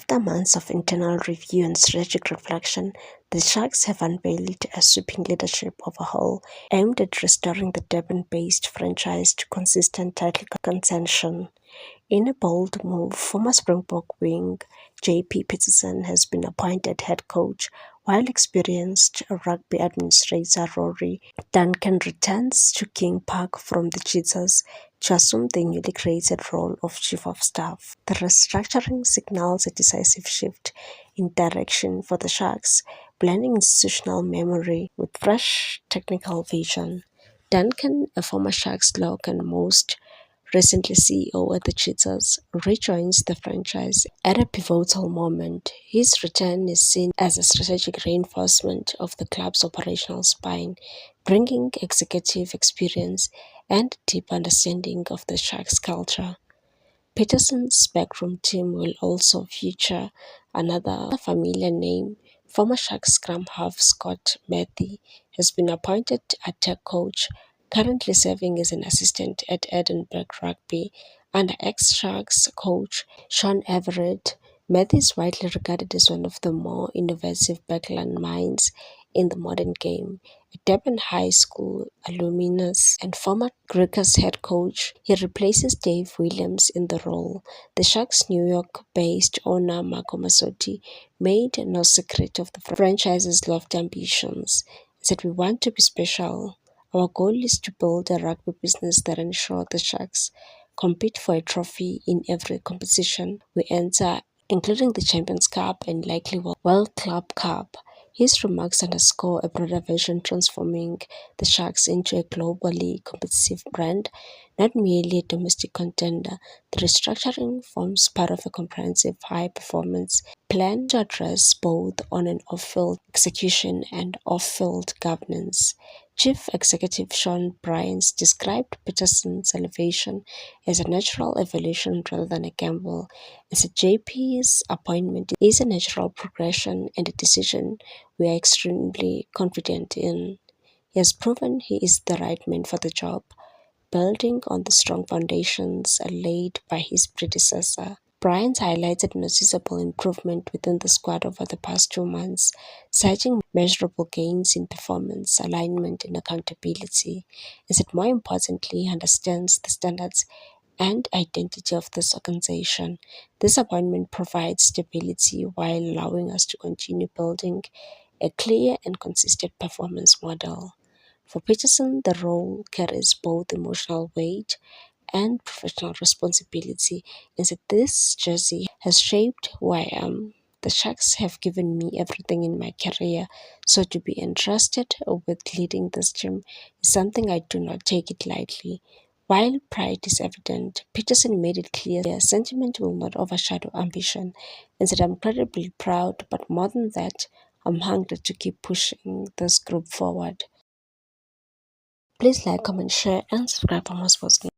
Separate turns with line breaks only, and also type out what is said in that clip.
After months of internal review and strategic reflection, the Sharks have unveiled a sweeping leadership overhaul aimed at restoring the Durban-based franchise to consistent title contention. In a bold move, former Springbok wing JP Peterson has been appointed head coach, while experienced rugby administrator Rory Duncan returns to King Park from the Cheetahs to assume the newly created role of Chief of Staff. The restructuring signals a decisive shift in direction for the Sharks, blending institutional memory with fresh technical vision. Duncan, a former Sharks lock and most recently CEO at the Cheetahs, rejoins the franchise at a pivotal moment. His return is seen as a strategic reinforcement of the club's operational spine, bringing executive experience and deep understanding of the Sharks culture. Peterson's backroom team will also feature another familiar name. Former Sharks scrum half Scott Mathy has been appointed attack coach, currently serving as an assistant at Edinburgh Rugby under ex-Sharks coach Sean Everett. Mathy is widely regarded as one of the more innovative backline minds in the modern game. A Durban High School alumnus and former Griquas head coach, he replaces Dave Williams in the role. The Sharks' New York-based owner Marco Massotti made no secret of the franchise's lofty ambitions. He said, "We want to be special. Our goal is to build a rugby business that ensures the Sharks compete for a trophy in every competition we enter, including the Champions Cup and likely World Club Cup." His remarks underscore a broader vision transforming the Sharks into a globally competitive brand, not merely a domestic contender. The restructuring forms part of a comprehensive high-performance plan to address both on and off-field execution and off-field governance. Chief Executive Sean Bryans described Peterson's elevation as a natural evolution rather than a gamble, as a JP's appointment is a natural progression and a decision we are extremely confident in. He has proven he is the right man for the job, building on the strong foundations laid by his predecessor. Bryant highlighted noticeable improvement within the squad over the past 2 months, citing measurable gains in performance, alignment, and accountability. And said more importantly, he understands the standards and identity of this organization. This appointment provides stability while allowing us to continue building a clear and consistent performance model. For Peterson, the role carries both emotional weight and professional responsibility, and that this jersey has shaped who I am. The Sharks have given me everything in my career, so to be entrusted with leading this team is something I do not take it lightly. While pride is evident, Peterson made it clear sentiment will not overshadow ambition, and said I'm incredibly proud, but more than that, I'm hungry to keep pushing this group forward. Please like, comment, share, and subscribe for more sports news.